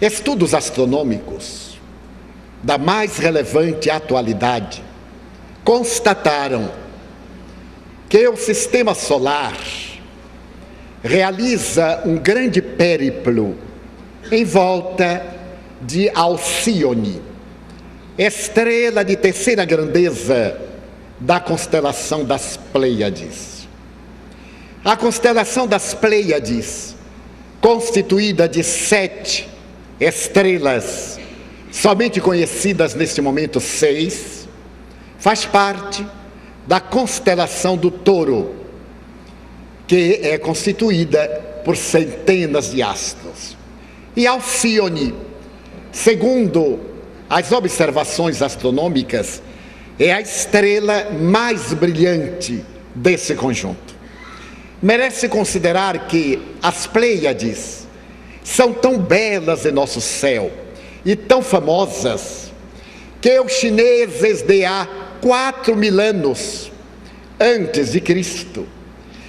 Estudos astronômicos da mais relevante atualidade constataram que o Sistema Solar realiza um grande périplo em volta de Alcíone, estrela de terceira grandeza da constelação das Pleiades. A constelação das Pleiades, constituída de 7 estrelas, somente conhecidas neste momento 6, faz parte da constelação do Touro, que é constituída por centenas de astros. E Alcíone, segundo as observações astronômicas, é a estrela mais brilhante desse conjunto. Merece considerar que as Pleiades são tão belas em nosso céu e tão famosas que os chineses de há 4.000 anos antes de Cristo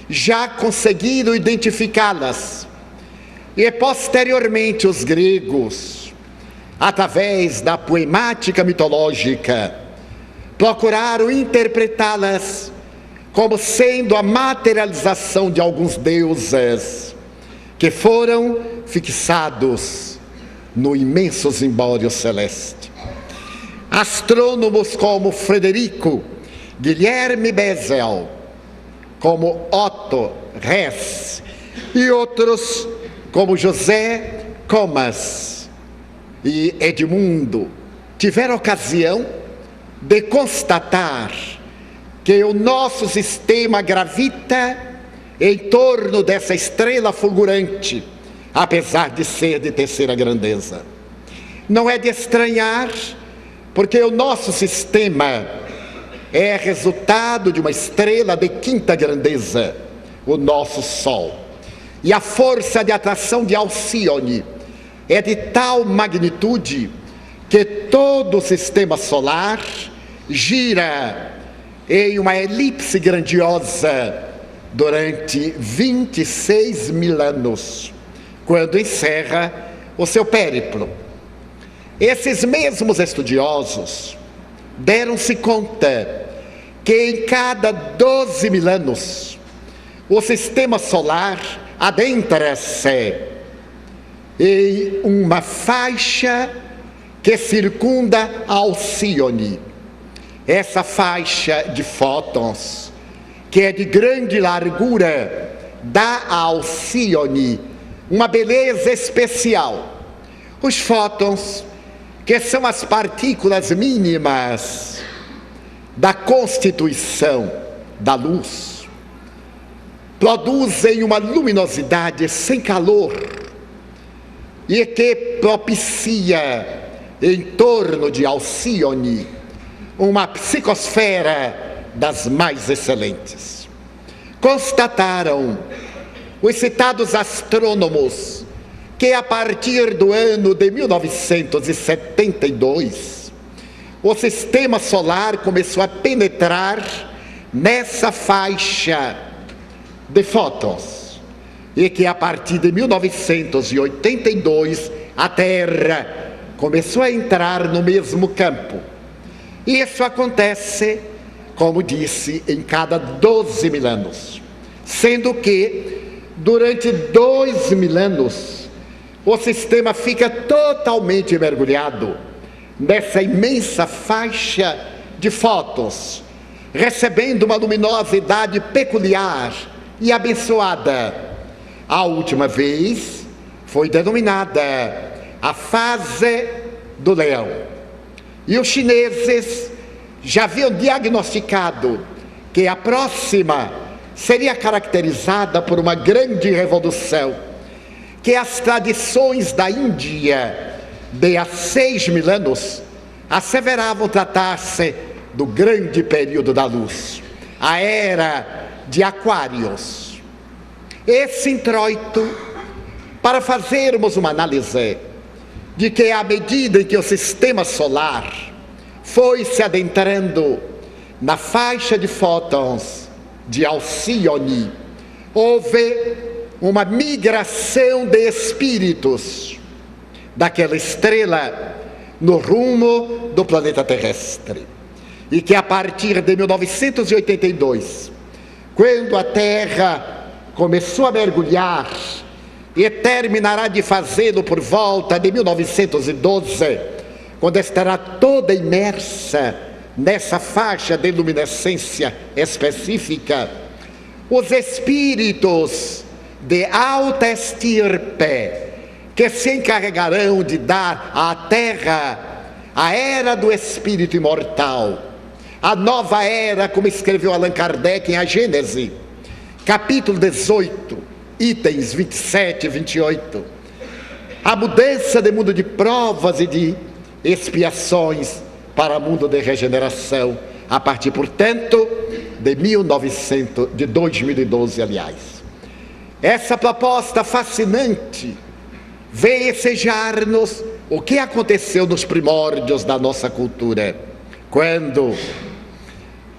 já conseguiram identificá-las, e posteriormente os gregos, através da poemática mitológica, procuraram interpretá-las como sendo a materialização de alguns deuses que foram fixados no imenso zimbório celeste. Astrônomos como Frederico Guilherme Bessel, como Otto Hess e outros como José Comas e Edmundo tiveram ocasião de constatar que o nosso sistema gravita em torno dessa estrela fulgurante, apesar de ser de terceira grandeza. Não é de estranhar, porque o nosso sistema é resultado de uma estrela de quinta grandeza, o nosso Sol. E a força de atração de Alcíone é de tal magnitude que todo o sistema solar gira em uma elipse grandiosa durante 26.000 anos, quando encerra o seu périplo. Esses mesmos estudiosos deram-se conta que em cada 12.000 anos o sistema solar adentra-se em uma faixa que circunda Alcíone. Essa faixa de fótons, que é de grande largura, dá a Alcíone uma beleza especial. Os fótons, que são as partículas mínimas da constituição da luz, produzem uma luminosidade sem calor e que propicia em torno de Alcíone uma psicosfera das mais excelentes. Constataram os citados astrônomos que a partir do ano de 1972, o sistema solar começou a penetrar nessa faixa de fótons, e que a partir de 1982 a Terra começou a entrar no mesmo campo. E isso acontece, como disse, em cada 12.000 anos, sendo que durante 2.000 anos o sistema fica totalmente mergulhado nessa imensa faixa de fótons, recebendo uma luminosidade peculiar e abençoada. A última vez foi denominada a fase do leão. E os chineses já haviam diagnosticado que a próxima seria caracterizada por uma grande revolução, que as tradições da Índia de há 6.000 anos asseveravam tratar-se do grande período da luz, a era de Aquários. Esse introito, para fazermos uma análise de que à medida em que o sistema solar foi se adentrando na faixa de fótons de Alcíone, houve uma migração de espíritos daquela estrela no rumo do planeta terrestre. E que a partir de 1982, quando a Terra começou a mergulhar, e terminará de fazê-lo por volta de 1912, quando estará toda imersa nessa faixa de luminescência específica, os espíritos de alta estirpe que se encarregarão de dar à Terra a era do espírito imortal, a nova era, como escreveu Allan Kardec em A Gênese, capítulo 18, itens 27 e 28, a mudança de mundo de provas e de expiações para mundo de regeneração, a partir, portanto, de 2012, aliás. Essa proposta fascinante veio ensejar-nos o que aconteceu nos primórdios da nossa cultura, quando,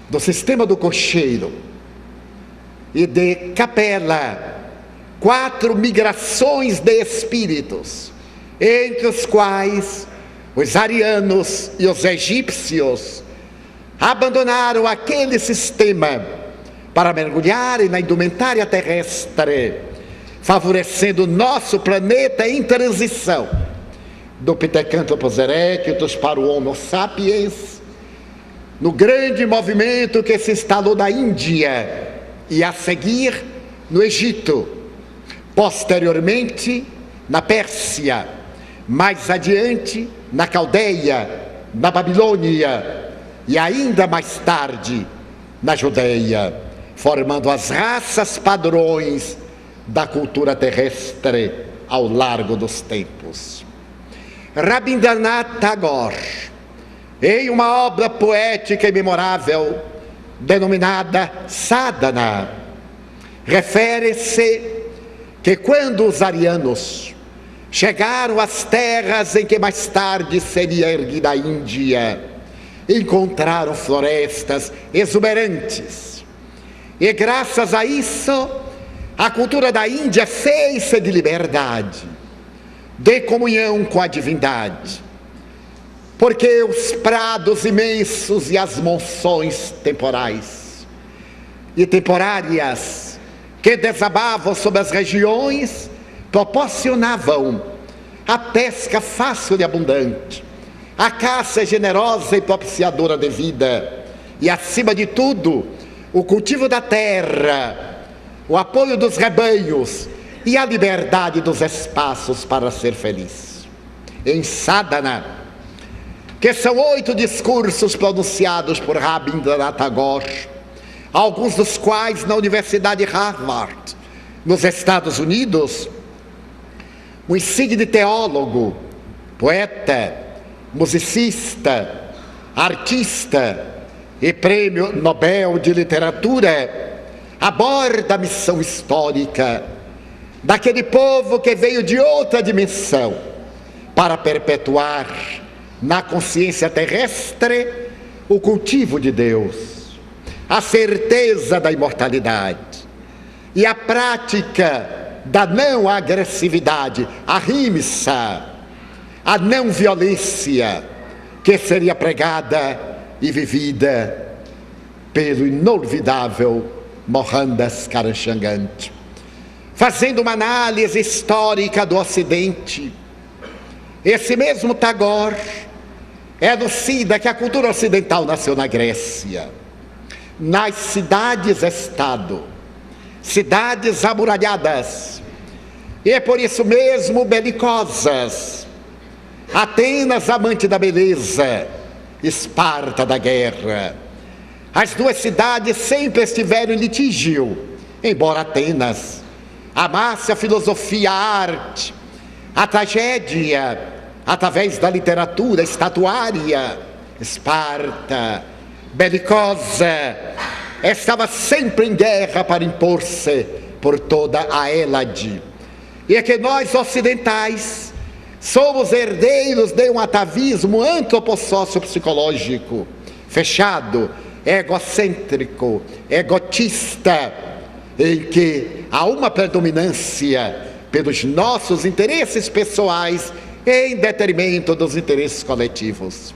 do sistema do cocheiro e de Capela, 4 migrações de espíritos, entre os quais os arianos e os egípcios abandonaram aquele sistema para mergulharem na indumentária terrestre, favorecendo o nosso planeta em transição do Pithecanthropus erectus para o Homo sapiens, no grande movimento que se instalou na Índia e a seguir no Egito, posteriormente na Pérsia, mais adiante na Caldeia, na Babilônia e ainda mais tarde na Judeia, formando as raças padrões da cultura terrestre ao largo dos tempos. Rabindranath Tagore, em uma obra poética e memorável denominada Sadhana, refere-se que quando os arianos chegaram às terras em que mais tarde seria erguida a Índia, encontraram florestas exuberantes. E graças a isso, a cultura da Índia fez-se de liberdade, de comunhão com a divindade. Porque os prados imensos e as monções temporais e temporárias que desabavam sobre as regiões proporcionavam a pesca fácil e abundante, a caça generosa e propiciadora de vida e, acima de tudo, o cultivo da terra, o apoio dos rebanhos e a liberdade dos espaços para ser feliz. Em Sadhana, que são 8 discursos pronunciados por Rabindranath Tagore, alguns dos quais na Universidade Harvard, nos Estados Unidos, um insigne teólogo, poeta, musicista, artista e prêmio Nobel de Literatura, aborda a missão histórica daquele povo que veio de outra dimensão para perpetuar na consciência terrestre o cultivo de Deus, a certeza da imortalidade e a prática da não agressividade, a ahimsa, a não violência que seria pregada e vivida pelo inolvidável Mohandas Karamchand. Fazendo uma análise histórica do Ocidente, esse mesmo Tagore elucida que a cultura ocidental nasceu na Grécia, nas cidades-estado, cidades amuralhadas, e é por isso mesmo belicosas. Atenas, amante da beleza, Esparta da guerra. As duas cidades sempre estiveram em litígio, embora Atenas amasse a filosofia, a arte, a tragédia, através da literatura estatuária. Esparta, belicosa, estava sempre em guerra para impor-se por toda a Hélade. E é que nós ocidentais somos herdeiros de um atavismo antropossócio-psicológico, fechado, egocêntrico, egotista, em que há uma predominância pelos nossos interesses pessoais em detrimento dos interesses coletivos.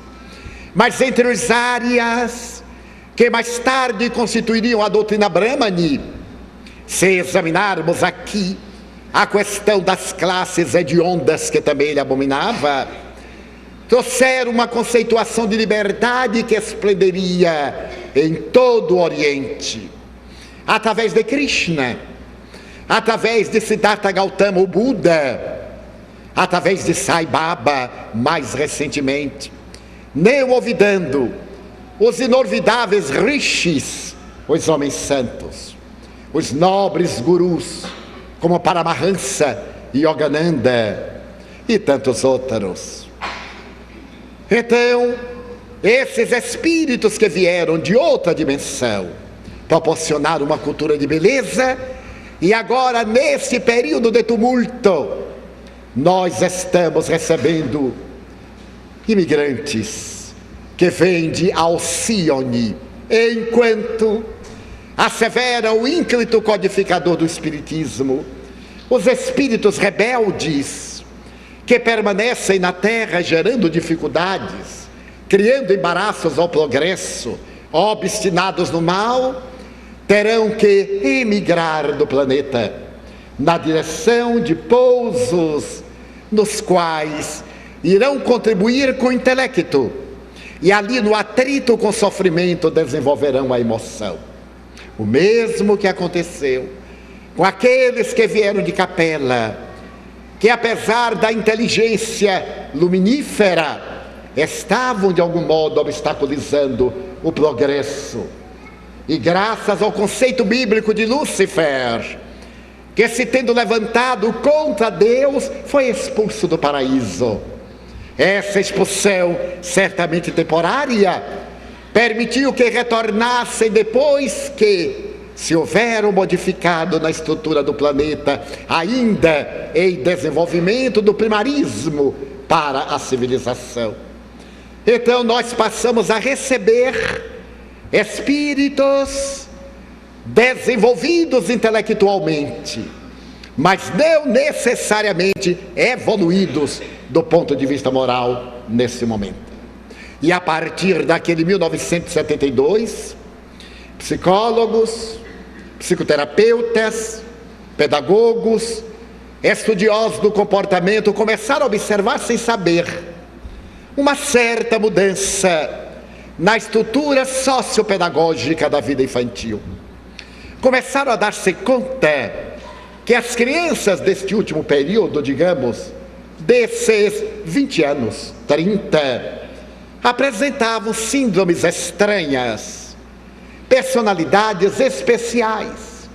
Mas entre os áreas que mais tarde constituiriam a doutrina Brahmani, se examinarmos aqui a questão das classes hediondas, que também ele abominava, trouxeram uma conceituação de liberdade que esplenderia em todo o Oriente, através de Krishna, através de Siddhartha Gautama, o Buda, através de Sai Baba, mais recentemente, nem olvidando os inorvidáveis rishis, os homens santos, os nobres gurus, como Paramahansa, Yogananda e tantos outros. Então, esses espíritos que vieram de outra dimensão, proporcionaram uma cultura de beleza, e agora, nesse período de tumulto, nós estamos recebendo imigrantes que vêm de Alcione, enquanto assevera o ínclito codificador do Espiritismo, os espíritos rebeldes que permanecem na Terra gerando dificuldades, criando embaraços ao progresso, obstinados no mal, terão que emigrar do planeta na direção de pousos nos quais irão contribuir com o intelecto, e ali no atrito com o sofrimento desenvolverão a emoção. O mesmo que aconteceu com aqueles que vieram de Capela, que apesar da inteligência luminífera, estavam de algum modo obstaculizando o progresso. E graças ao conceito bíblico de Lúcifer, que se tendo levantado contra Deus, foi expulso do paraíso. Essa expulsão, certamente temporária, permitiu que retornassem depois que se houveram modificado na estrutura do planeta, ainda em desenvolvimento do primarismo para a civilização. Então nós passamos a receber espíritos desenvolvidos intelectualmente, mas não necessariamente evoluídos do ponto de vista moral nesse momento. E a partir daquele 1972, psicólogos, psicoterapeutas, pedagogos, estudiosos do comportamento começaram a observar, sem saber, uma certa mudança na estrutura sociopedagógica da vida infantil. Começaram a dar-se conta que as crianças deste último período, digamos, desses 20 anos, 30, apresentavam síndromes estranhas, personalidades especiais,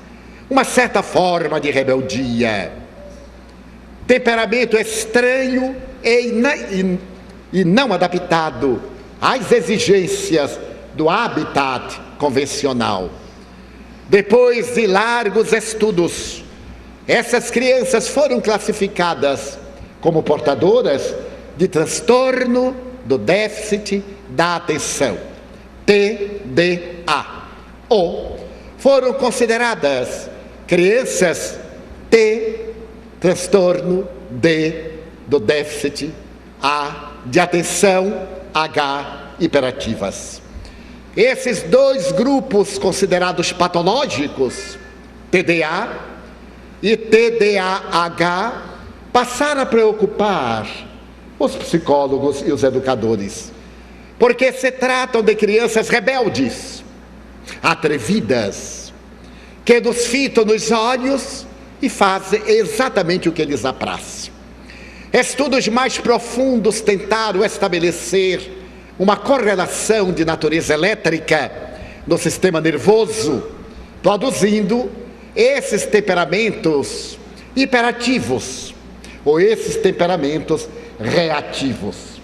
uma certa forma de rebeldia, temperamento estranho e não adaptado às exigências do habitat convencional. Depois de largos estudos, essas crianças foram classificadas como portadoras de transtorno do déficit da atenção, TDA, ou foram consideradas crianças transtorno do déficit de atenção, hiperativas. Esses dois grupos considerados patológicos, TDA e TDAH, passaram a preocupar os psicólogos e os educadores, porque se tratam de crianças rebeldes, atrevidas, que nos fitam nos olhos e fazem exatamente o que lhes apraz. Estudos mais profundos tentaram estabelecer uma correlação de natureza elétrica no sistema nervoso, produzindo esses temperamentos hiperativos ou esses temperamentos reativos.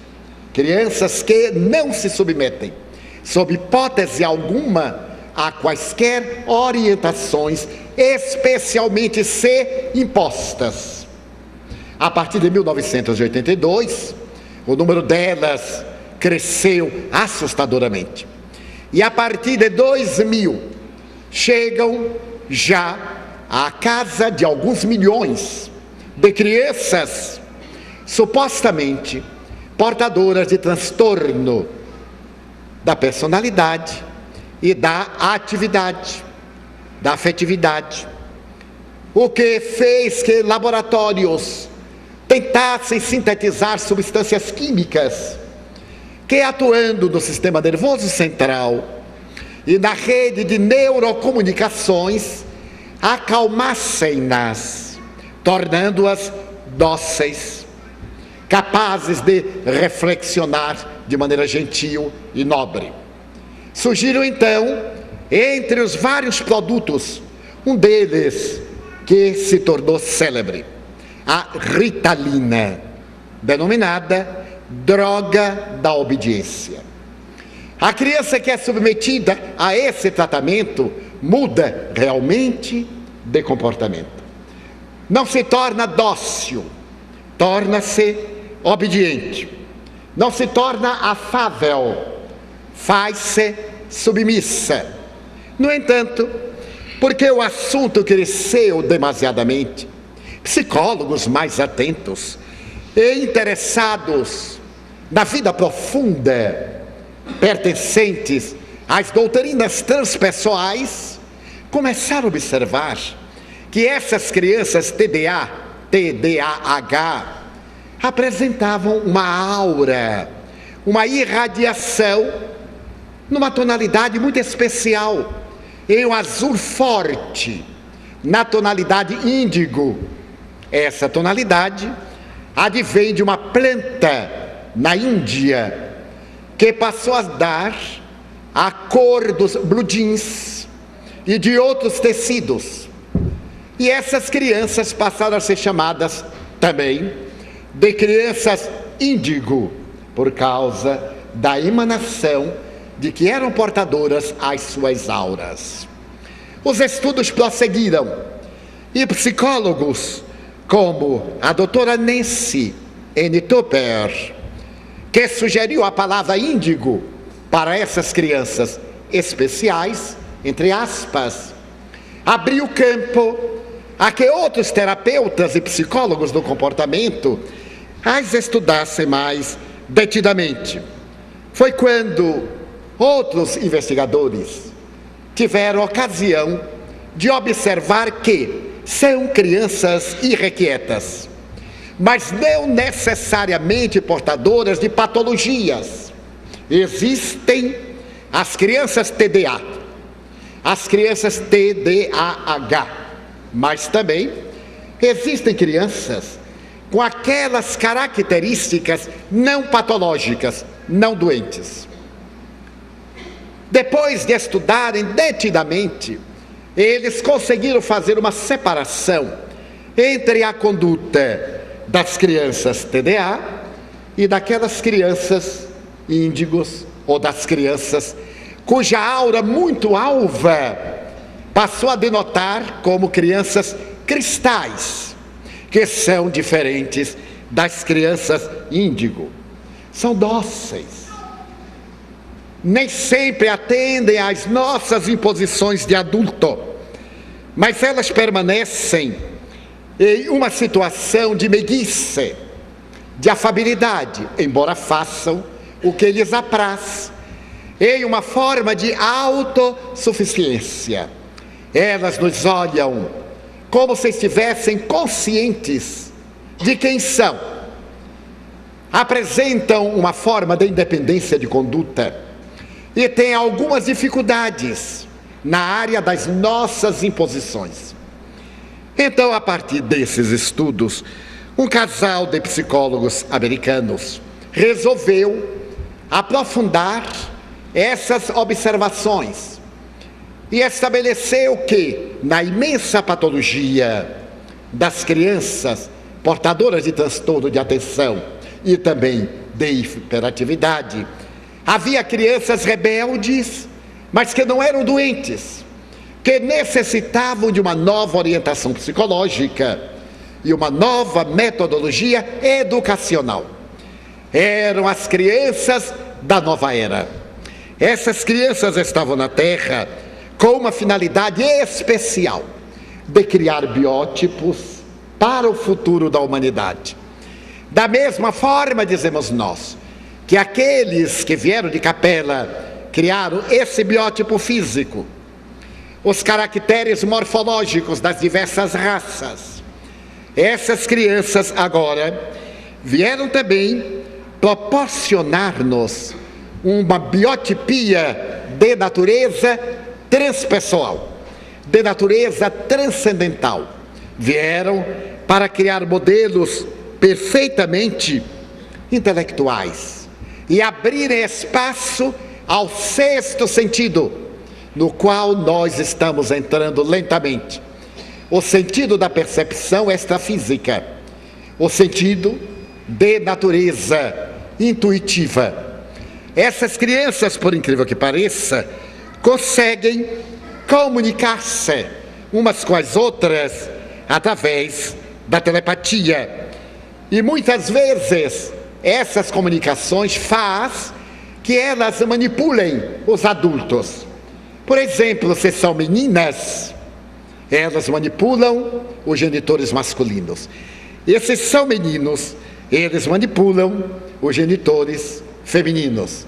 Crianças que não se submetem, sob hipótese alguma, a quaisquer orientações, especialmente se impostas. A partir de 1982, o número delas cresceu assustadoramente. E a partir de 2000, chegam já à casa de alguns milhões de crianças supostamente portadoras de transtorno da personalidade e da atividade, da afetividade. O que fez que laboratórios tentassem sintetizar substâncias químicas que, atuando no sistema nervoso central e na rede de neurocomunicações, acalmassem-nas, tornando-as dóceis, capazes de reflexionar de maneira gentil e nobre. Surgiram então, entre os vários produtos, um deles que se tornou célebre, a Ritalina, denominada droga da obediência. A criança que é submetida a esse tratamento muda realmente de comportamento. Não se torna dócil, torna-se obediente. Não se torna afável, faz-se submissa. No entanto, porque o assunto cresceu demasiadamente, psicólogos mais atentos e interessados na vida profunda, pertencentes às doutrinas transpessoais, começaram a observar que essas crianças TDAH, apresentavam uma aura, uma irradiação, numa tonalidade muito especial, em um azul forte, na tonalidade índigo. Essa tonalidade advém de uma planta na Índia, que passou a dar a cor dos blue jeans e de outros tecidos. E essas crianças passaram a ser chamadas também de crianças índigo, por causa da emanação de que eram portadoras às suas auras. Os estudos prosseguiram e psicólogos como a doutora Nancy N. Tupper, que sugeriu a palavra índigo para essas crianças especiais, entre aspas, abriu campo a que outros terapeutas e psicólogos do comportamento as estudassem mais detidamente. Foi quando outros investigadores tiveram ocasião de observar que são crianças irrequietas, mas não necessariamente portadoras de patologias. Existem as crianças TDA, as crianças TDAH, mas também existem crianças com aquelas características não patológicas, não doentes. Depois de estudarem detidamente, eles conseguiram fazer uma separação entre a conduta das crianças TDA e daquelas crianças índigos, ou das crianças cuja aura muito alva passou a denotar como crianças cristais, que são diferentes das crianças índigo. São dóceis, nem sempre atendem às nossas imposições de adulto, mas elas permanecem em uma situação de meiguice, de afabilidade, embora façam o que lhes apraz, em uma forma de autossuficiência. Elas nos olham como se estivessem conscientes de quem são. Apresentam uma forma de independência de conduta e têm algumas dificuldades na área das nossas imposições. Então, a partir desses estudos, um casal de psicólogos americanos resolveu aprofundar essas observações e estabeleceu que, na imensa patologia das crianças portadoras de transtorno de atenção e também de hiperatividade, havia crianças rebeldes, mas que não eram doentes, que necessitavam de uma nova orientação psicológica e uma nova metodologia educacional. Eram as crianças da nova era. Essas crianças estavam na Terra com uma finalidade especial de criar biótipos para o futuro da humanidade. Da mesma forma, dizemos nós, que aqueles que vieram de Capela criaram esse biótipo físico, os caracteres morfológicos das diversas raças. Essas crianças agora vieram também proporcionar-nos uma biotipia de natureza transpessoal, de natureza transcendental. Vieram para criar modelos perfeitamente intelectuais e abrirem espaço ao sexto sentido, no qual nós estamos entrando lentamente. O sentido da percepção extrafísica, o sentido de natureza intuitiva. Essas crianças, por incrível que pareça, conseguem comunicar-se umas com as outras através da telepatia. E muitas vezes essas comunicações fazem que elas manipulem os adultos. Por exemplo, se são meninas, elas manipulam os genitores masculinos. E se são meninos, eles manipulam os genitores femininos.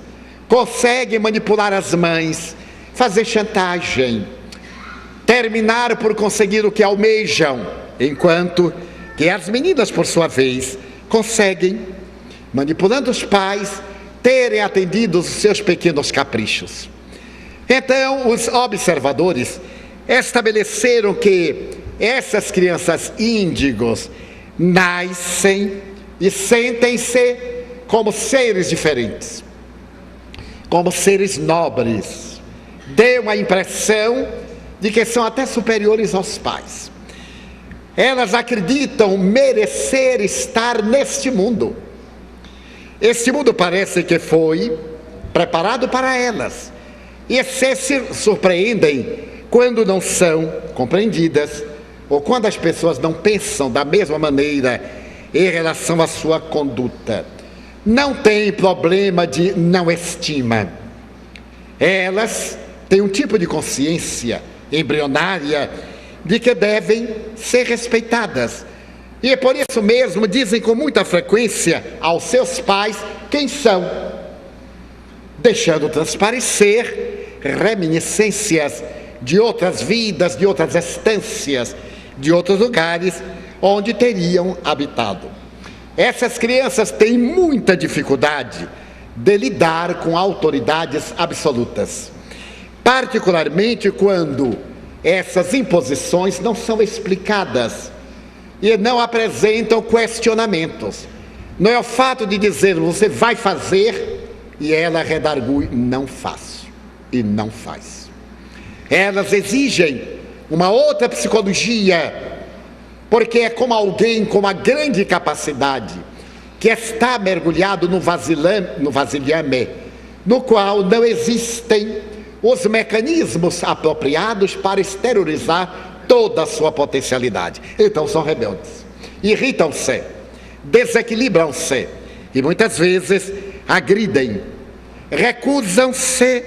Conseguem manipular as mães, fazer chantagem, terminar por conseguir o que almejam, enquanto que as meninas, por sua vez, conseguem, manipulando os pais, terem atendido os seus pequenos caprichos. Então, os observadores estabeleceram que essas crianças índigos nascem e sentem-se como seres diferentes, como seres nobres. Deu a impressão de que são até superiores aos pais. Elas acreditam merecer estar neste mundo. Este mundo parece que foi preparado para elas. E se surpreendem quando não são compreendidas, ou quando as pessoas não pensam da mesma maneira em relação à sua conduta. Não tem problema de não estima. Elas têm um tipo de consciência embrionária de que devem ser respeitadas. E por isso mesmo dizem com muita frequência aos seus pais quem são, deixando transparecer reminiscências de outras vidas, de outras estâncias, de outros lugares onde teriam habitado. Essas crianças têm muita dificuldade de lidar com autoridades absolutas, particularmente quando essas imposições não são explicadas e não apresentam questionamentos. Não é o fato de dizer você vai fazer e ela redargui não faço e não faz. Elas exigem uma outra psicologia, porque é como alguém com uma grande capacidade que está mergulhado no vasilhame, no qual não existem os mecanismos apropriados para exteriorizar toda a sua potencialidade. Então são rebeldes, irritam-se, desequilibram-se e muitas vezes agridem, recusam-se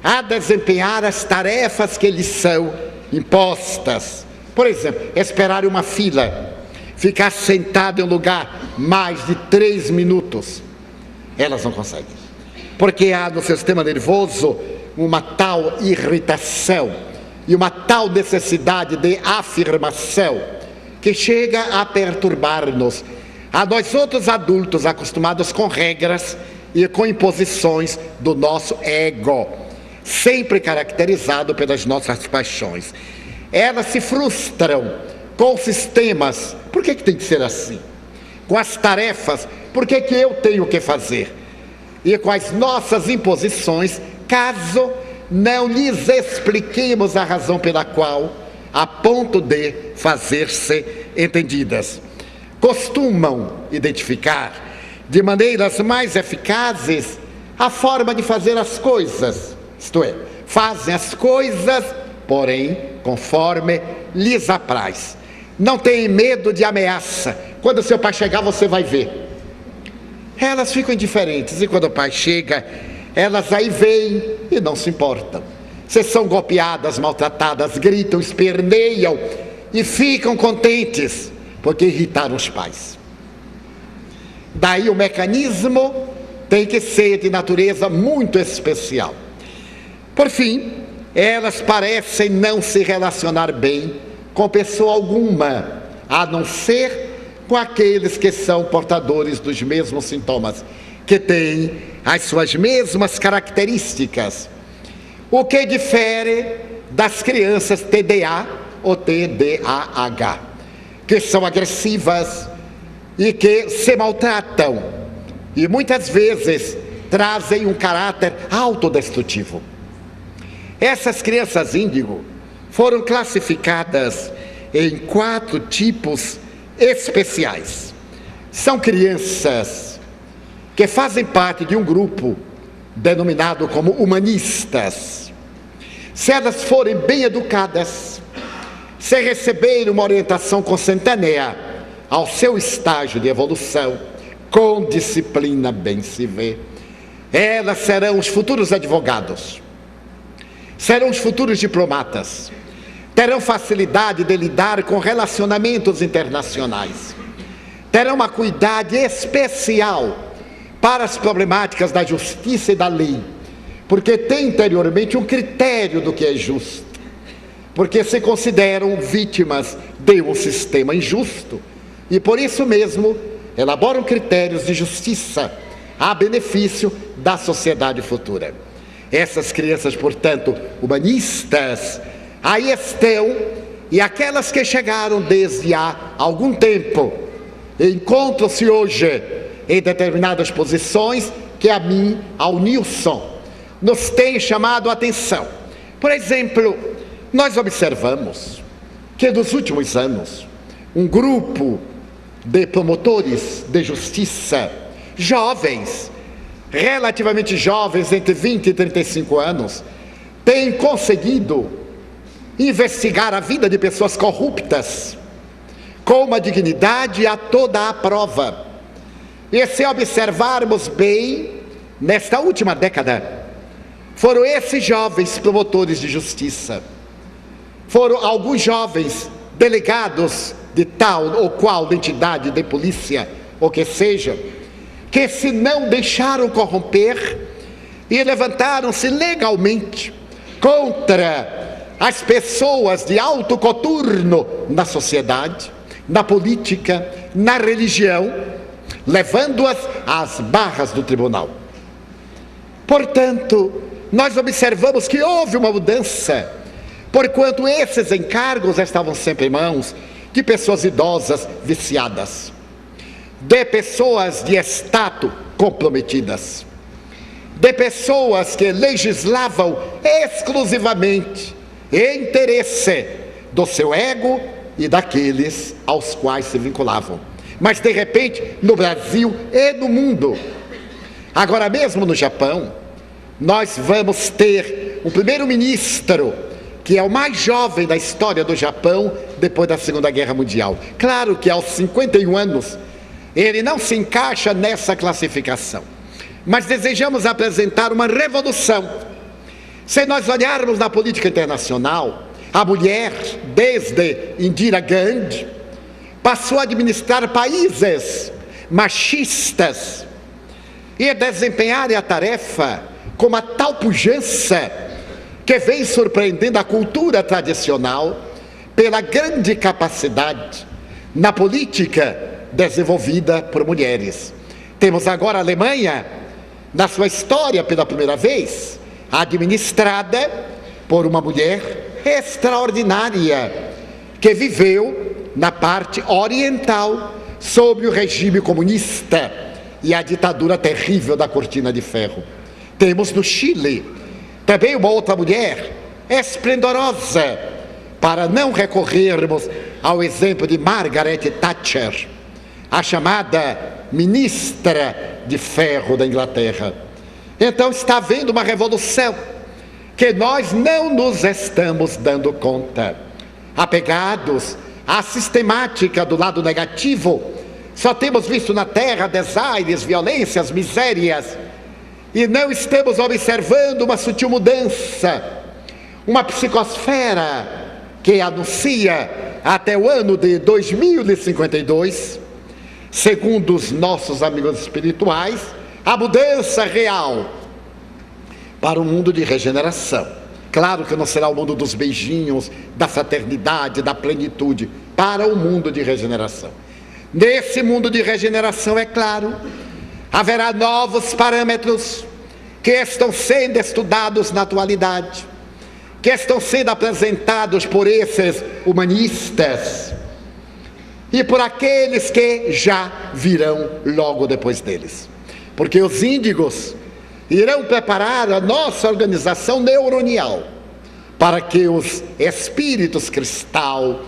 a desempenhar as tarefas que lhes são impostas. Por exemplo, esperar uma fila, ficar sentado em um lugar mais de 3 minutos. Elas não conseguem, porque há no seu sistema nervoso uma tal irritação e uma tal necessidade de afirmação que chega a perturbar-nos, a nós outros adultos acostumados com regras e com imposições do nosso ego, sempre caracterizado pelas nossas paixões. Elas se frustram com os sistemas. Por que tem que ser assim? Com as tarefas, por que eu tenho que fazer? E com as nossas imposições, caso não lhes expliquemos a razão pela qual, a ponto de fazer-se entendidas. Costumam identificar de maneiras mais eficazes a forma de fazer as coisas, isto é, fazem as coisas, porém, conforme lhes apraz. Não tem medo de ameaça. Quando seu pai chegar, você vai ver. Elas ficam indiferentes, e quando o pai chega, elas aí veem e não se importam. Se são golpeadas, maltratadas, gritam, esperneiam e ficam contentes, porque irritaram os pais. Daí o mecanismo tem que ser de natureza muito especial. Por fim, elas parecem não se relacionar bem com pessoa alguma, a não ser com aqueles que são portadores dos mesmos sintomas, que têm as suas mesmas características. O que difere das crianças TDA ou TDAH, que são agressivas e que se maltratam e muitas vezes trazem um caráter autodestrutivo. Essas crianças índigo foram classificadas em 4 tipos especiais. São crianças que fazem parte de um grupo denominado como humanistas. Se elas forem bem educadas, se receberem uma orientação consentânea ao seu estágio de evolução, com disciplina bem se vê, elas serão os futuros advogados, serão os futuros diplomatas, terão facilidade de lidar com relacionamentos internacionais, terão uma acuidade especial para as problemáticas da justiça e da lei, porque têm interiormente um critério do que é justo, porque se consideram vítimas de um sistema injusto e por isso mesmo elaboram critérios de justiça a benefício da sociedade futura. Essas crianças, portanto, humanistas, aí estão, e aquelas que chegaram desde há algum tempo, encontram-se hoje em determinadas posições que a mim, ao Nilson, nos tem chamado a atenção. Por exemplo, nós observamos que nos últimos anos, um grupo de promotores de justiça, jovens, relativamente jovens, entre 20 e 35 anos, tem conseguido investigar a vida de pessoas corruptas com uma dignidade a toda a prova. E se observarmos bem, nesta última década, foram esses jovens promotores de justiça, foram alguns jovens delegados de tal ou qual entidade de polícia, ou que seja, que se não deixaram corromper e levantaram-se legalmente contra as pessoas de alto coturno na sociedade, na política, na religião, levando-as às barras do tribunal. Portanto, nós observamos que houve uma mudança, porquanto esses encargos estavam sempre em mãos de pessoas idosas viciadas, de pessoas de status comprometidas, de pessoas que legislavam exclusivamente em interesse do seu ego e daqueles aos quais se vinculavam. Mas de repente, no Brasil e no mundo, agora mesmo no Japão, nós vamos ter um primeiro-ministro que é o mais jovem da história do Japão depois da Segunda Guerra Mundial. Claro que aos 51 anos, ele não se encaixa nessa classificação, mas desejamos apresentar uma revolução. Se nós olharmos na política internacional, a mulher, desde Indira Gandhi, passou a administrar países machistas e a desempenhar a tarefa com uma tal pujança que vem surpreendendo a cultura tradicional pela grande capacidade na política desenvolvida por mulheres. Temos agora a Alemanha, na sua história pela primeira vez, administrada por uma mulher extraordinária, que viveu na parte oriental, sob o regime comunista e a ditadura terrível da Cortina de Ferro. Temos no Chile também uma outra mulher esplendorosa, para não recorrermos ao exemplo de Margaret Thatcher, a chamada ministra de ferro da Inglaterra. Então está havendo uma revolução que nós não nos estamos dando conta. Apegados à sistemática do lado negativo, só temos visto na terra desaires, violências, misérias, e não estamos observando uma sutil mudança, uma psicosfera que anuncia até o ano de 2052 segundo os nossos amigos espirituais, a mudança real para um mundo de regeneração. Claro que não será o mundo dos beijinhos, da fraternidade, da plenitude, para o mundo de regeneração. Nesse mundo de regeneração, é claro, haverá novos parâmetros que estão sendo estudados na atualidade, que estão sendo apresentados por esses humanistas e por aqueles que já virão logo depois deles. Porque os índigos irão preparar a nossa organização neuronial para que os espíritos cristal,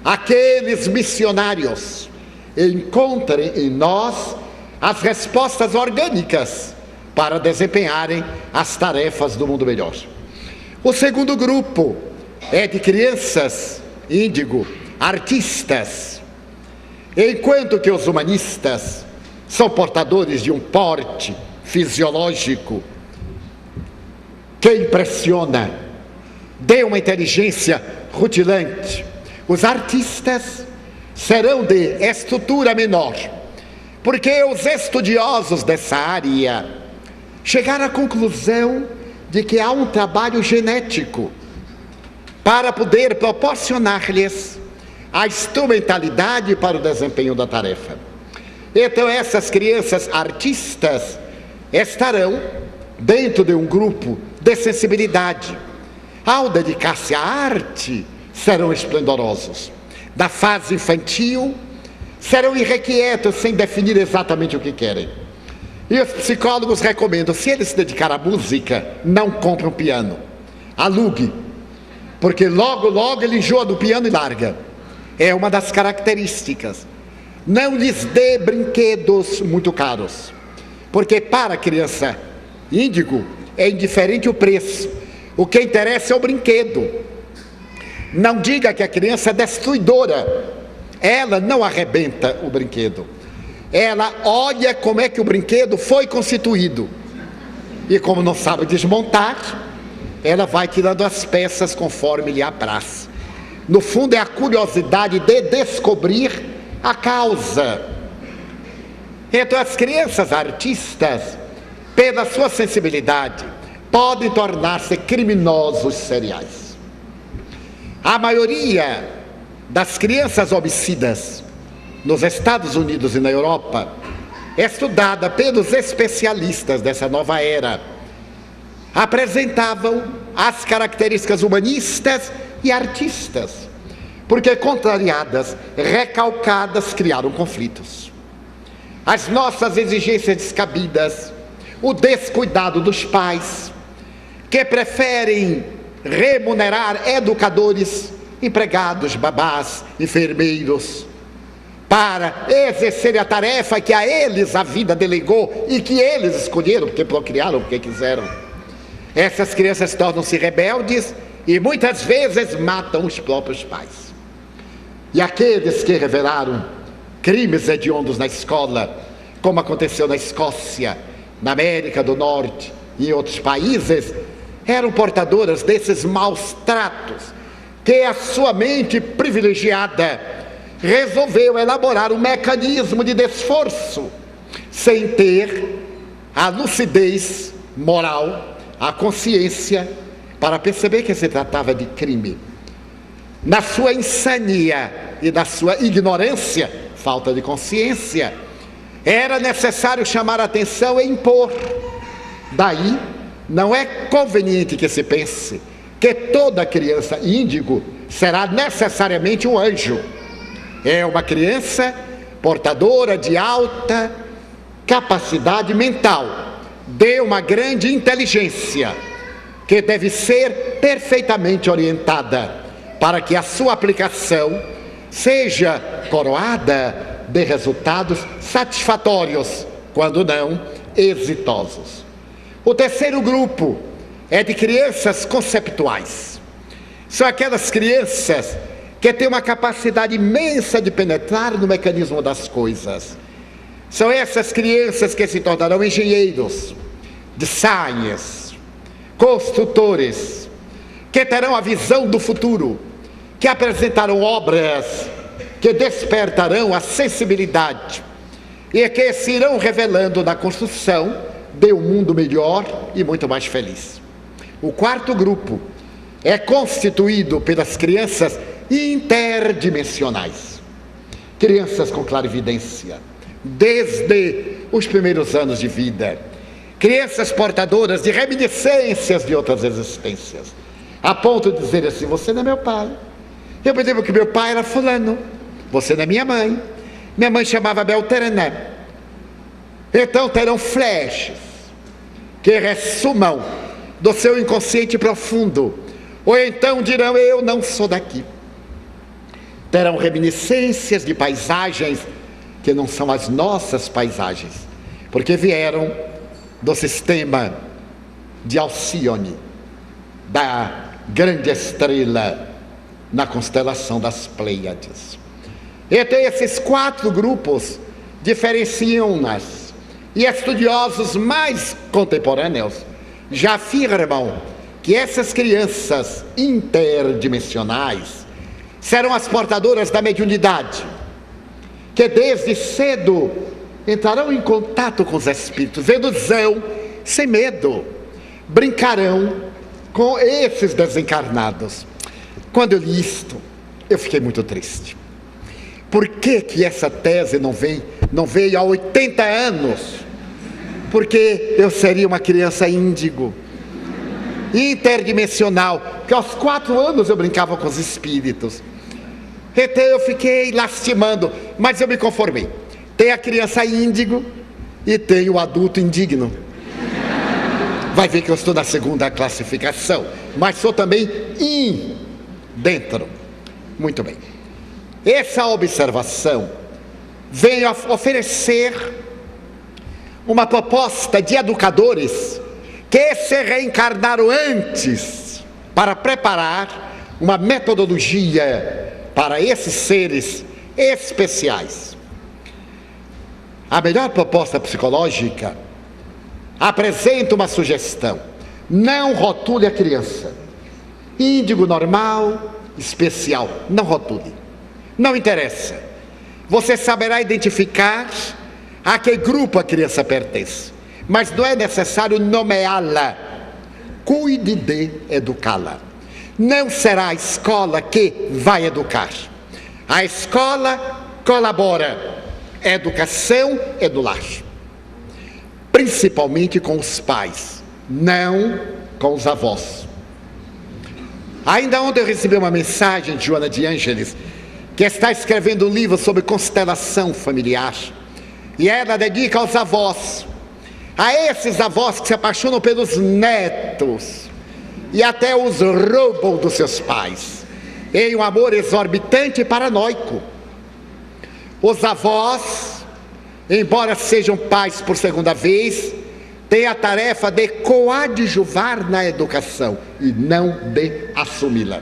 aqueles missionários, encontrem em nós as respostas orgânicas para desempenharem as tarefas do mundo melhor. O segundo grupo é de crianças índigo, artistas, enquanto que os humanistas são portadores de um porte fisiológico que impressiona, de uma inteligência rutilante. Os artistas serão de estrutura menor, porque os estudiosos dessa área chegaram à conclusão de que há um trabalho genético para poder proporcionar-lhes a instrumentalidade para o desempenho da tarefa. Então essas crianças artistas estarão dentro de um grupo de sensibilidade. Ao dedicar-se à arte, serão esplendorosos. Da fase infantil, serão irrequietos, sem definir exatamente o que querem. E os psicólogos recomendam, se ele se dedicar à música, não compre um piano, alugue, porque logo ele enjoa do piano e larga. É uma das características. Não lhes dê brinquedos muito caros, porque para a criança índigo é indiferente o preço, o que interessa é o brinquedo. Não diga que a criança é destruidora, ela não arrebenta o brinquedo, ela olha como é que o brinquedo foi constituído, e como não sabe desmontar, ela vai tirando as peças conforme lhe apraz. No fundo é a curiosidade de descobrir a causa. Então as crianças artistas, pela sua sensibilidade, podem tornar-se criminosos seriais. A maioria das crianças homicidas nos Estados Unidos e na Europa, estudada pelos especialistas dessa nova era, apresentavam as características humanistas e artistas, porque contrariadas, recalcadas, criaram conflitos. As nossas exigências descabidas, o descuidado dos pais, que preferem remunerar educadores, empregados, babás, enfermeiros, para exercer a tarefa que a eles a vida delegou e que eles escolheram, porque procriaram, porque quiseram. Essas crianças tornam-se rebeldes e muitas vezes matam os próprios pais. E aqueles que revelaram crimes hediondos na escola, como aconteceu na Escócia, na América do Norte e em outros países, eram portadoras desses maus tratos, que a sua mente privilegiada resolveu elaborar um mecanismo de desforço, sem ter a lucidez moral, a consciência, para perceber que se tratava de crime. Na sua insania e na sua ignorância, falta de consciência, era necessário chamar a atenção e impor. Daí, não é conveniente que se pense que toda criança índigo será necessariamente um anjo. É uma criança portadora de alta capacidade mental, de uma grande inteligência, que deve ser perfeitamente orientada para que a sua aplicação seja coroada de resultados satisfatórios, quando não exitosos. O terceiro grupo é de crianças conceptuais. São aquelas crianças que têm uma capacidade imensa de penetrar no mecanismo das coisas. São essas crianças que se tornarão engenheiros, designers, construtores, que terão a visão do futuro, que apresentarão obras que despertarão a sensibilidade, e que se irão revelando na construção de um mundo melhor e muito mais feliz. O quarto grupo é constituído pelas crianças interdimensionais, crianças com clarividência, desde os primeiros anos de vida, crianças portadoras de reminiscências de outras existências, a ponto de dizer assim: você não é meu pai, eu me lembro que meu pai era fulano, você não é minha mãe chamava Beltrana. Então terão flashes que ressumam do seu inconsciente profundo, ou então dirão: eu não sou daqui. Terão reminiscências de paisagens que não são as nossas paisagens, porque vieram do sistema de Alcione, da grande estrela na constelação das Pleiades. Então esses quatro grupos diferenciam-nas, e estudiosos mais contemporâneos já afirmam que essas crianças interdimensionais serão as portadoras da mediunidade, que desde cedo entrarão em contato com os espíritos, veduzão, sem medo, brincarão com esses desencarnados. Quando eu li isto, eu fiquei muito triste. Por que essa tese não veio há 80 anos? Porque eu seria uma criança índigo, interdimensional, porque aos 4 anos eu brincava com os espíritos. Então eu fiquei lastimando, mas eu me conformei. Tem a criança índigo e tem o adulto indigno. Vai ver que eu estou na segunda classificação, mas sou também dentro. Muito bem. Essa observação vem a oferecer uma proposta de educadores que se reencarnaram antes para preparar uma metodologia para esses seres especiais. A melhor proposta psicológica apresenta uma sugestão: não rotule a criança. Índigo normal, especial, não rotule. Não interessa. Você saberá identificar a que grupo a criança pertence, mas não é necessário nomeá-la. Cuide de educá-la. Não será a escola que vai educar. A escola colabora. A educação é do lar, principalmente com os pais, não com os avós. Ainda ontem eu recebi uma mensagem de Joana de Ângeles, que está escrevendo um livro sobre constelação familiar, e ela dedica aos avós, a esses avós que se apaixonam pelos netos e até os roubam dos seus pais, em um amor exorbitante e paranoico. Os avós, embora sejam pais por segunda vez, têm a tarefa de coadjuvar na educação e não de assumi-la.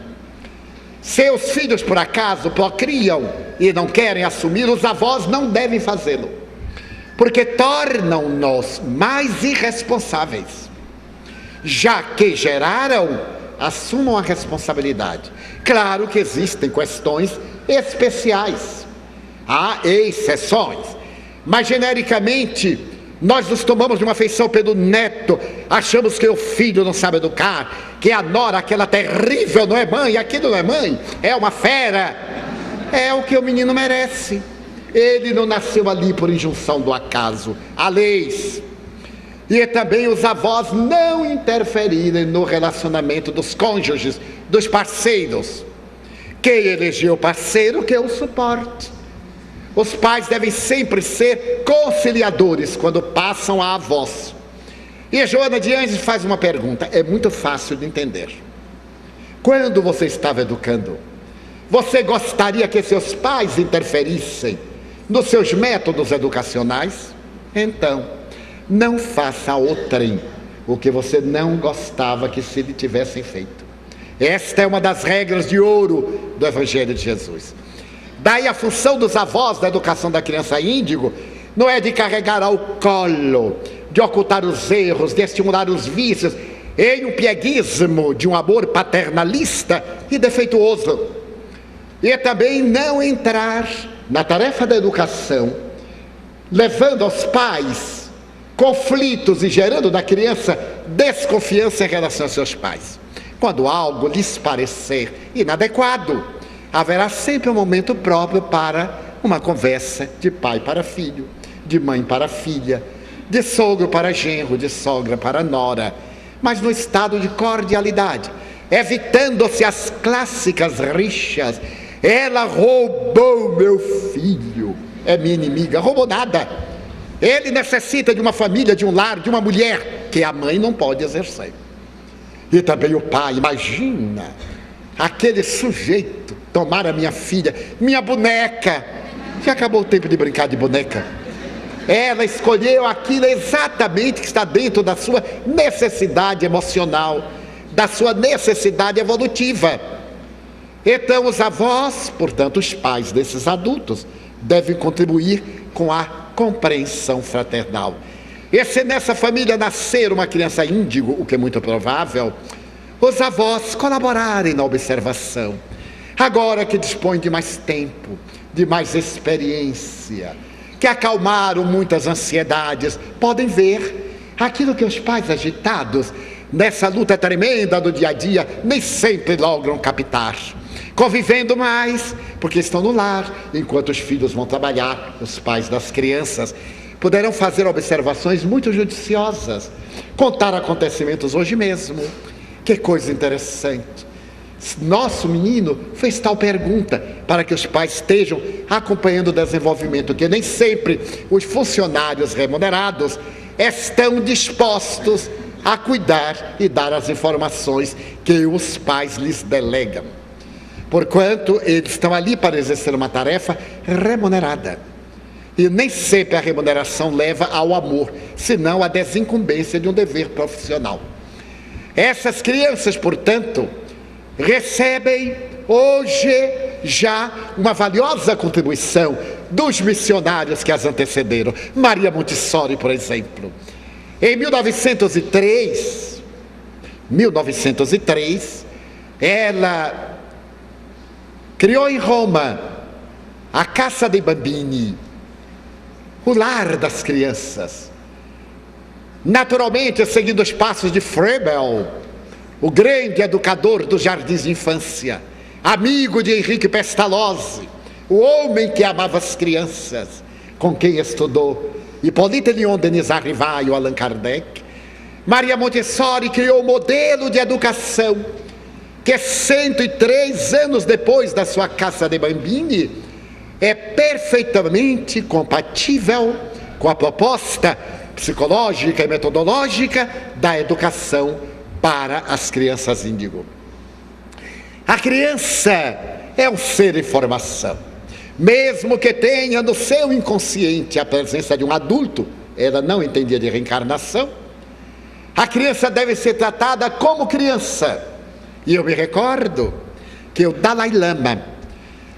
Seus filhos por acaso procriam e não querem assumir, os avós não devem fazê-lo, porque tornam-nos mais irresponsáveis. Já que geraram, assumam a responsabilidade. Claro que existem questões especiais, há exceções, mas genericamente nós nos tomamos de uma afeição pelo neto, achamos que o filho não sabe educar, que a nora, aquela terrível, não é mãe, aquilo não é mãe, é uma fera. É o que o menino merece. Ele não nasceu ali por injunção do acaso, há leis. E também os avós não interferirem no relacionamento dos cônjuges, dos parceiros. Quem elegeu o parceiro, que o suporte. Os pais devem sempre ser conciliadores quando passam a avós. E a Joana de Ângeles faz uma pergunta, é muito fácil de entender. Quando você estava educando, você gostaria que seus pais interferissem nos seus métodos educacionais? Então, não faça outrem o que você não gostava que se lhe tivessem feito. Esta é uma das regras de ouro do Evangelho de Jesus. Daí a função dos avós da educação da criança índigo não é de carregar ao colo, de ocultar os erros, de estimular os vícios, em um pieguismo de um amor paternalista e defeituoso. E também não entrar na tarefa da educação levando aos pais conflitos e gerando na criança desconfiança em relação aos seus pais. Quando algo lhes parecer inadequado, haverá sempre um momento próprio para uma conversa de pai para filho, de mãe para filha, de sogro para genro, de sogra para nora, mas no estado de cordialidade, evitando-se as clássicas rixas. Ela roubou meu filho, é minha inimiga. Roubou nada. Ele necessita de uma família, de um lar, de uma mulher que a mãe não pode exercer. E também o pai. Imagina aquele sujeito tomar a minha filha, minha boneca. Já acabou o tempo de brincar de boneca. Ela escolheu aquilo exatamente que está dentro da sua necessidade emocional, da sua necessidade evolutiva. Então os avós, portanto os pais desses adultos, devem contribuir com a compreensão fraternal. E se nessa família nascer uma criança índigo, o que é muito provável, os avós colaborarem na observação. Agora que dispõem de mais tempo, de mais experiência, que acalmaram muitas ansiedades, podem ver aquilo que os pais agitados, nessa luta tremenda do dia a dia, nem sempre logram captar. Convivendo mais, porque estão no lar, enquanto os filhos vão trabalhar, os pais das crianças poderão fazer observações muito judiciosas, contar acontecimentos hoje mesmo. Que coisa interessante. Nosso menino fez tal pergunta, para que os pais estejam acompanhando o desenvolvimento, que nem sempre os funcionários remunerados estão dispostos a cuidar e dar as informações que os pais lhes delegam. Porquanto eles estão ali para exercer uma tarefa remunerada. E nem sempre a remuneração leva ao amor, senão à desincumbência de um dever profissional. Essas crianças, portanto, recebem hoje já uma valiosa contribuição dos missionários que as antecederam. Maria Montessori, por exemplo. Em 1903, ela criou em Roma a Casa dei Bambini, o lar das crianças. Naturalmente, seguindo os passos de Froebel, o grande educador dos jardins de infância, amigo de Henrique Pestalozzi, o homem que amava as crianças, com quem estudou Hippolyte Léon Denis Arrivai e Allan Kardec, Maria Montessori criou o modelo de educação que 103 anos depois da sua Casa dei Bambini é perfeitamente compatível com a proposta psicológica e metodológica da educação para as crianças índigo. A criança é um ser em formação. Mesmo que tenha no seu inconsciente a presença de um adulto, ela não entendia de reencarnação, a criança deve ser tratada como criança. E eu me recordo que o Dalai Lama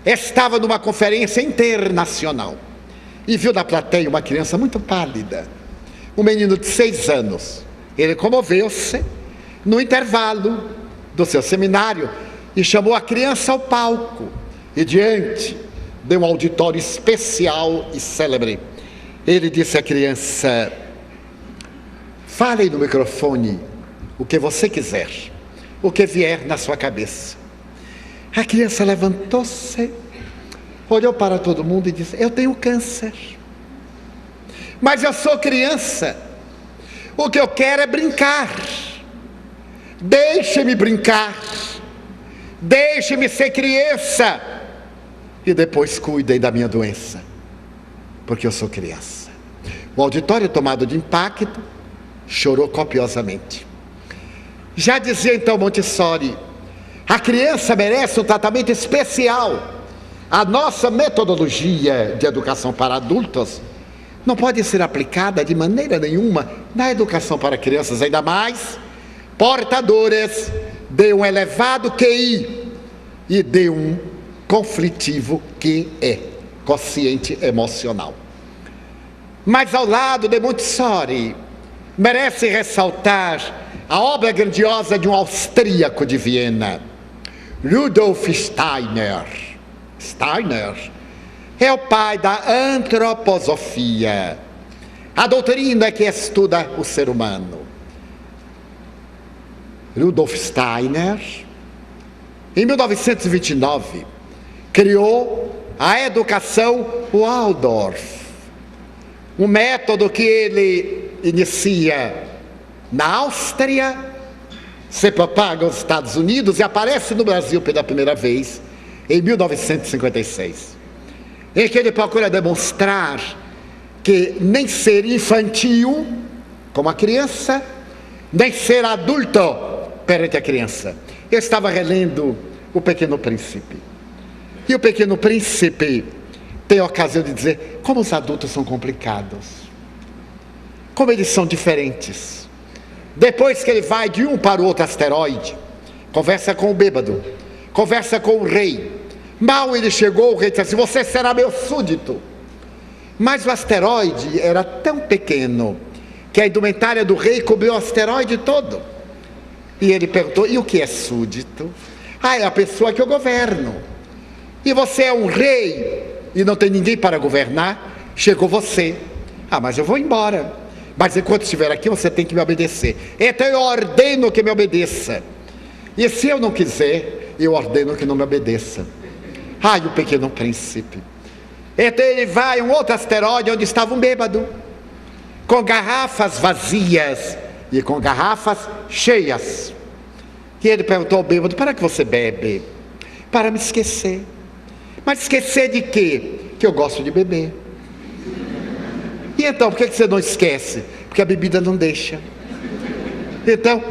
estava numa conferência internacional e viu na plateia uma criança muito pálida, um menino de 6 anos. Ele comoveu-se no intervalo do seu seminário e chamou a criança ao palco. E diante de um auditório especial e célebre, ele disse à criança: fale no microfone o que você quiser, o que vier na sua cabeça. A criança levantou-se, olhou para todo mundo e disse: eu tenho câncer, mas eu sou criança, o que eu quero é brincar. Deixe-me brincar, deixe-me ser criança, e depois cuidem da minha doença, porque eu sou criança. O auditório, tomado de impacto, chorou copiosamente. Já dizia então Montessori: a criança merece um tratamento especial. A nossa metodologia de educação para adultos não pode ser aplicada de maneira nenhuma na educação para crianças, ainda mais portadoras de um elevado QI e de um conflitivo QE, quociente emocional. Mas ao lado de Montessori, merece ressaltar a obra grandiosa de um austríaco de Viena, Rudolf Steiner. Steiner é o pai da antroposofia, a doutrina que estuda o ser humano. Rudolf Steiner, em 1929, criou a educação Waldorf, um método que ele inicia na Áustria, se propaga aos Estados Unidos e aparece no Brasil pela primeira vez em 1956, em que ele procura demonstrar que nem ser infantil, como a criança, nem ser adulto perante a criança. Eu estava relendo O Pequeno Príncipe, e o Pequeno Príncipe tem a ocasião de dizer como os adultos são complicados, como eles são diferentes. Depois que ele vai de um para o outro asteroide, conversa com o bêbado, conversa com o rei. Mal ele chegou, o rei disse assim: você será meu súdito. Mas o asteroide era tão pequeno que a indumentária do rei cobriu o asteroide todo. E ele perguntou: e o que é súdito? É a pessoa que eu governo. E você é um rei e não tem ninguém para governar, chegou você. Mas eu vou embora. Mas enquanto estiver aqui, você tem que me obedecer. Então eu ordeno que me obedeça. E se eu não quiser, eu ordeno que não me obedeça. O Pequeno Príncipe. Então ele vai a um outro asteroide onde estava um bêbado, com garrafas vazias e com garrafas cheias. E ele perguntou ao bêbado: para que você bebe? Para me esquecer. Mas esquecer de quê? Que eu gosto de beber. E então, por que você não esquece? Porque a bebida não deixa. Então,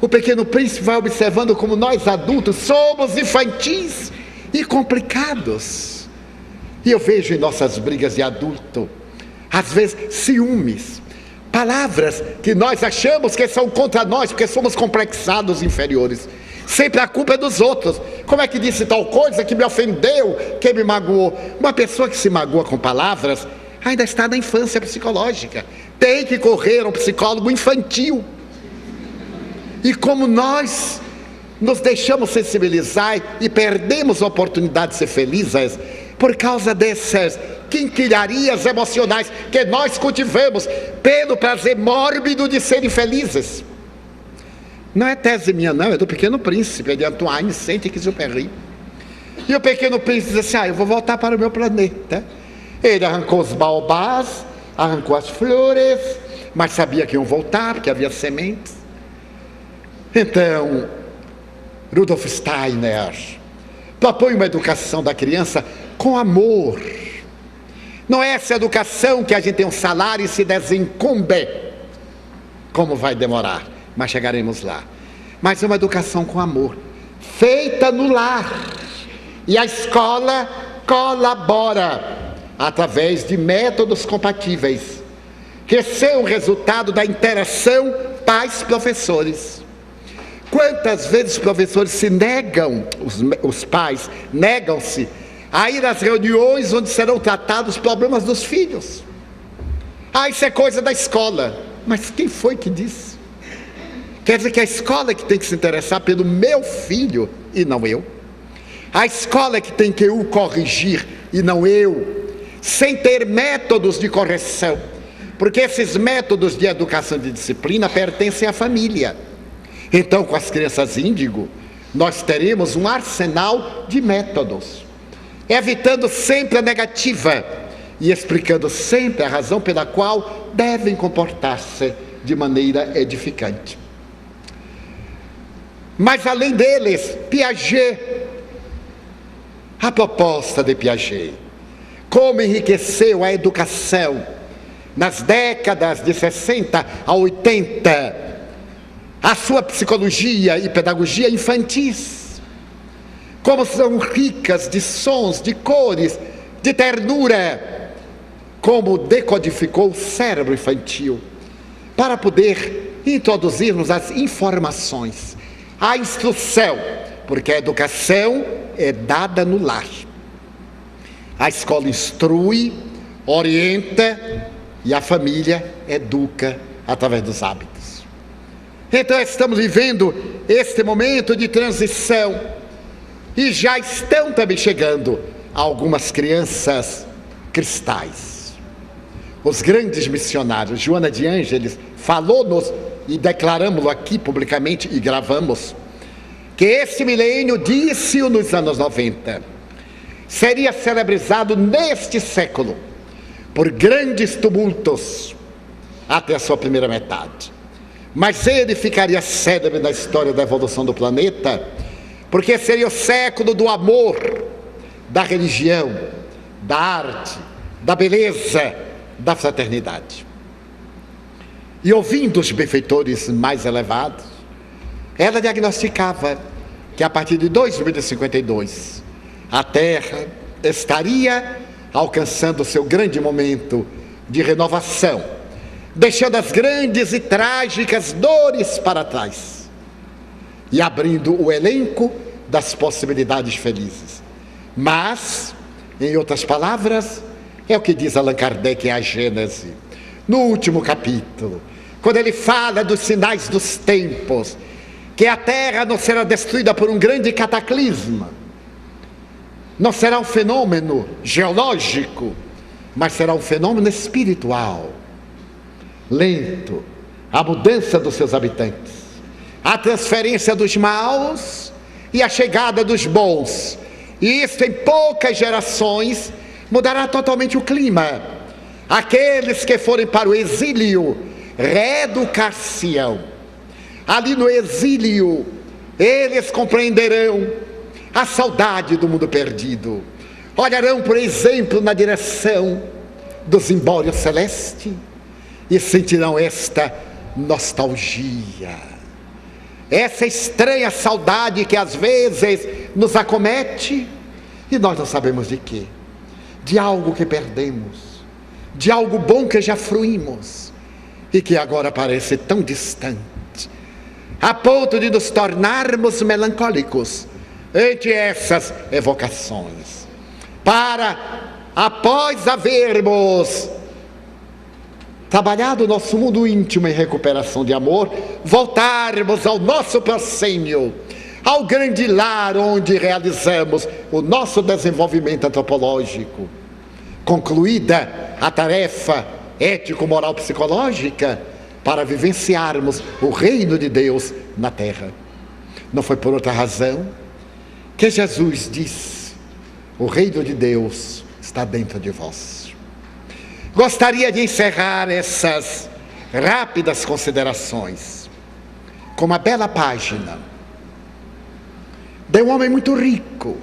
o Pequeno Príncipe vai observando como nós adultos somos infantis e complicados. E eu vejo em nossas brigas de adulto, às vezes, ciúmes, palavras que nós achamos que são contra nós, porque somos complexados inferiores. Sempre a culpa é dos outros. Como é que disse tal coisa que me ofendeu, que me magoou? Uma pessoa que se magoa com palavras ainda está na infância psicológica. Tem que correr a um psicólogo infantil. E como nós nos deixamos sensibilizar e perdemos a oportunidade de ser felizes por causa dessas quinquilharias emocionais que nós cultivamos pelo prazer mórbido de serem felizes. Não é tese minha não, é do Pequeno Príncipe, é de Antoine Saint-Exupéry. E o Pequeno Príncipe diz assim: eu vou voltar para o meu planeta. Ele arrancou os baobás, arrancou as flores, mas sabia que iam voltar, porque havia sementes. Então, Rudolf Steiner propõe uma educação da criança com amor. Não é essa educação que a gente tem um salário e se desincumbe. Como vai demorar, mas chegaremos lá. Mas é uma educação com amor, feita no lar. E a escola colabora através de métodos compatíveis, que são o resultado da interação pais-professores. Quantas vezes os professores se negam, os pais negam-se a ir às reuniões onde serão tratados os problemas dos filhos? Isso é coisa da escola. Mas quem foi que disse? Quer dizer que a escola é que tem que se interessar pelo meu filho e não eu? A escola é que tem que o corrigir e não eu? Sem ter métodos de correção, porque esses métodos de educação e de disciplina pertencem à família. Então, com as crianças índigo, nós teremos um arsenal de métodos, evitando sempre a negativa e explicando sempre a razão pela qual devem comportar-se de maneira edificante. Mas além deles, Piaget, a proposta de Piaget, como enriqueceu a educação nas décadas de 60 a 80, a sua psicologia e pedagogia infantis, como são ricas de sons, de cores, de ternura, como decodificou o cérebro infantil, para poder introduzir-nos as informações, a instrução, porque a educação é dada no lar. A escola instrui, orienta e a família educa através dos hábitos. Então estamos vivendo este momento de transição e já estão também chegando algumas crianças cristais. Os grandes missionários, Joana de Ângeles, falou-nos, e declaramos-lo aqui publicamente e gravamos, que esse milênio, disse-o nos anos 90, seria celebrizado neste século por grandes tumultos até a sua primeira metade. Mas ele ficaria célebre na história da evolução do planeta, porque seria o século do amor, da religião, da arte, da beleza, da fraternidade. E ouvindo os benfeitores mais elevados, ela diagnosticava que a partir de 2052, a Terra estaria alcançando o seu grande momento de renovação, deixando as grandes e trágicas dores para trás e abrindo o elenco das possibilidades felizes. Mas, em outras palavras, é o que diz Allan Kardec em A Gênese, no último capítulo, quando ele fala dos sinais dos tempos, que a Terra não será destruída por um grande cataclisma, não será um fenômeno geológico, mas será um fenômeno espiritual, lento, a mudança dos seus habitantes, a transferência dos maus e a chegada dos bons. E isso em poucas gerações mudará totalmente o clima. Aqueles que forem para o exílio reeducar-se-ão. Ali no exílio, eles compreenderão a saudade do mundo perdido. Olharão, por exemplo, na direção do zimbório celeste e sentirão esta nostalgia, essa estranha saudade que às vezes nos acomete e nós não sabemos de quê. De algo que perdemos, de algo bom que já fruímos e que agora parece tão distante, a ponto de nos tornarmos melancólicos ante essas evocações, para, após havermos trabalhado o nosso mundo íntimo em recuperação de amor, voltarmos ao nosso proscênio, ao grande lar onde realizamos o nosso desenvolvimento antropológico. Concluída a tarefa ético-moral-psicológica, para vivenciarmos o reino de Deus na terra. Não foi por outra razão que Jesus disse: o reino de Deus está dentro de vós. Gostaria de encerrar essas rápidas considerações com uma bela página de um homem muito rico,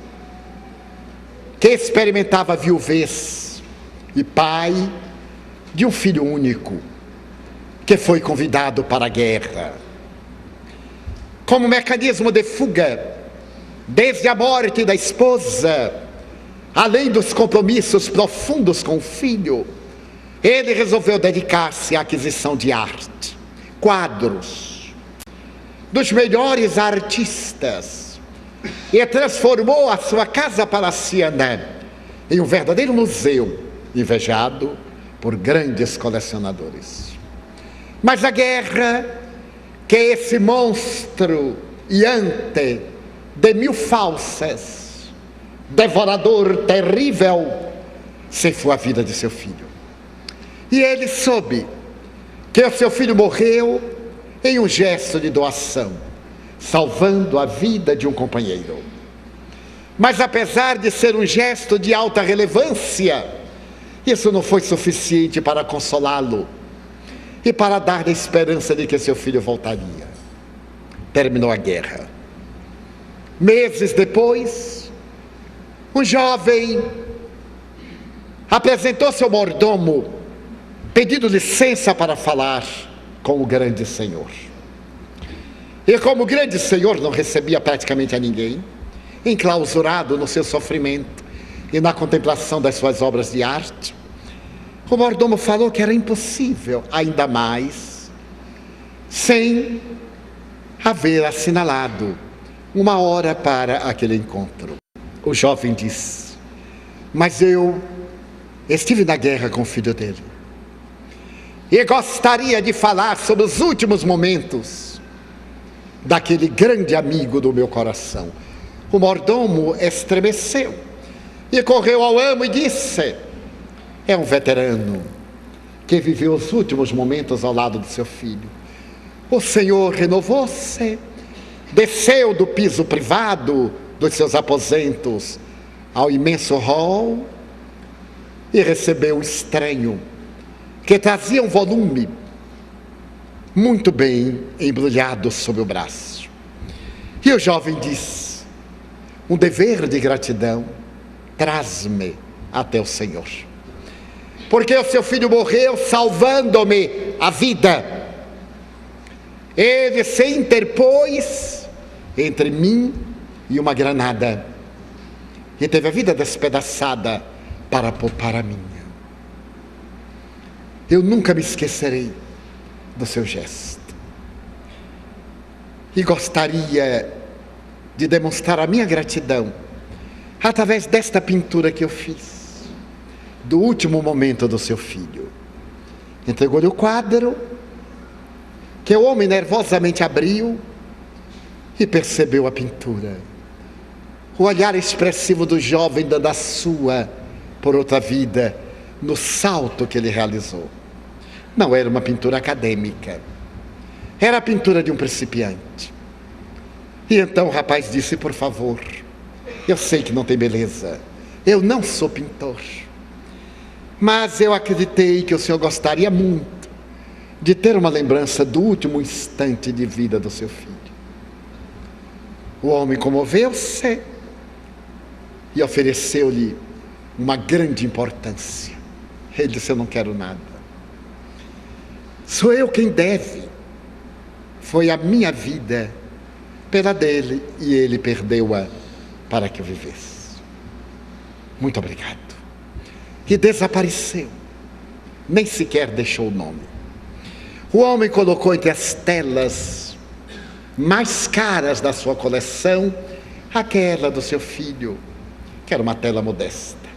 que experimentava a viuvez e pai de um filho único, que foi convidado para a guerra. Como mecanismo de fuga, desde a morte da esposa, além dos compromissos profundos com o filho, ele resolveu dedicar-se à aquisição de arte, quadros dos melhores artistas, e transformou a sua casa palaciana em um verdadeiro museu, invejado por grandes colecionadores. Mas a guerra, que é esse monstro iante de mil falsas, devorador terrível, ceifou a vida de seu filho. E ele soube que o seu filho morreu em um gesto de doação, salvando a vida de um companheiro. Mas apesar de ser um gesto de alta relevância, isso não foi suficiente para consolá-lo e para dar a esperança de que seu filho voltaria. Terminou a guerra. Meses depois, um jovem apresentou seu mordomo, pedindo licença para falar com o grande Senhor. E como o grande Senhor não recebia praticamente a ninguém, enclausurado no seu sofrimento e na contemplação das suas obras de arte, o mordomo falou que era impossível, ainda mais, sem haver assinalado uma hora para aquele encontro. O jovem disse: mas eu estive na guerra com o filho dele e gostaria de falar sobre os últimos momentos daquele grande amigo do meu coração. O mordomo estremeceu, E correu ao amo e disse: é um veterano que viveu os últimos momentos ao lado do seu filho. O senhor renovou-se, desceu do piso privado dos seus aposentos ao imenso hall e recebeu um estranho que trazia um volume muito bem embrulhado sob o braço. E o jovem disse: um dever de gratidão traz-me até o Senhor, porque o seu filho morreu salvando-me a vida. Ele se interpôs entre mim e uma granada e teve a vida despedaçada para poupar a minha. Eu nunca me esquecerei do seu gesto e gostaria de demonstrar a minha gratidão através desta pintura que eu fiz do último momento do seu filho. Entregou-lhe o quadro, que o homem nervosamente abriu e percebeu a pintura. O olhar expressivo do jovem dando a sua por outra vida no salto que ele realizou. Não era uma pintura acadêmica, era a pintura de um principiante. E então o rapaz disse: por favor, eu sei que não tem beleza, eu não sou pintor, mas eu acreditei que o senhor gostaria muito de ter uma lembrança do último instante de vida do seu filho. O homem comoveu-se e ofereceu-lhe uma grande importância. Ele disse: eu não quero nada, sou eu quem deve, foi a minha vida pela dele e ele perdeu-a para que eu vivesse. Muito obrigado. E desapareceu, nem sequer deixou o nome. O homem colocou entre as telas mais caras da sua coleção aquela do seu filho, que era uma tela modesta.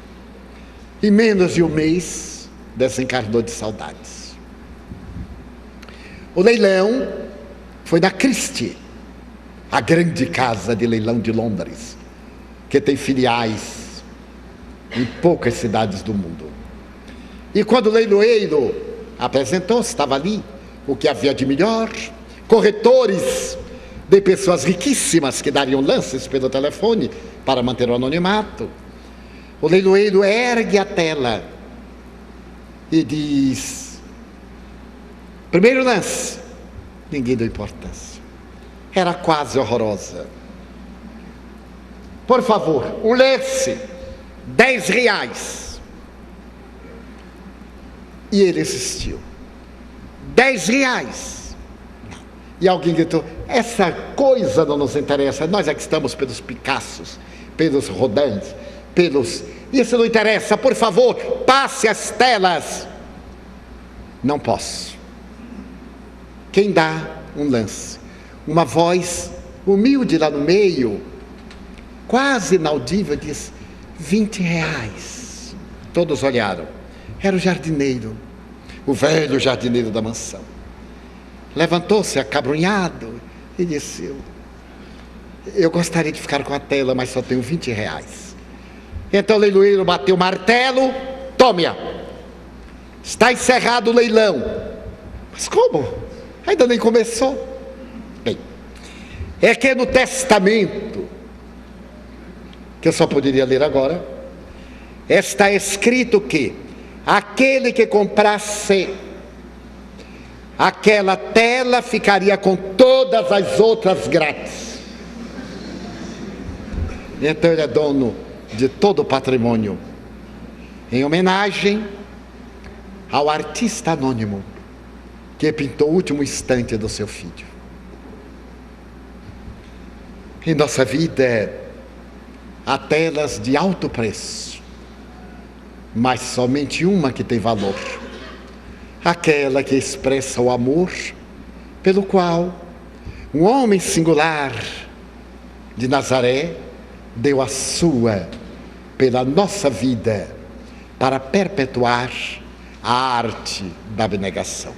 Em menos de um mês desencarnou de saudades. O leilão foi da Christie, a grande casa de leilão de Londres, que tem filiais em poucas cidades do mundo. E quando o leiloeiro apresentou-se, estava ali o que havia de melhor, corretores de pessoas riquíssimas que dariam lances pelo telefone para manter o anonimato. O leiloeiro ergue a tela e diz: primeiro lance. Ninguém deu importância, era quase horrorosa. Por favor, um lance, R$10. E ele insistiu: R$10. E alguém gritou: essa coisa não nos interessa, nós é que estamos pelos Picassos, pelos Rodins, isso não interessa, por favor, passe as telas. Não posso. Quem dá um lance? Uma voz humilde lá no meio, quase inaudível, diz: R$20. Todos olharam. Era o jardineiro, o velho jardineiro da mansão. Levantou-se acabrunhado e disse: eu gostaria de ficar com a tela, mas só tenho R$20. Então o leiloeiro bateu o martelo: tome-a, está encerrado o leilão. Mas como? Ainda nem começou. Bem, é que no testamento, que eu só poderia ler agora, está escrito que aquele que comprasse aquela tela ficaria com todas as outras grátis. Então ele é dono de todo o patrimônio, em homenagem ao artista anônimo que pintou o último instante do seu filho. Em nossa vida há telas de alto preço, mas somente uma que tem valor: aquela que expressa o amor pelo qual um homem singular de Nazaré deu a sua pela nossa vida para perpetuar a arte da abnegação.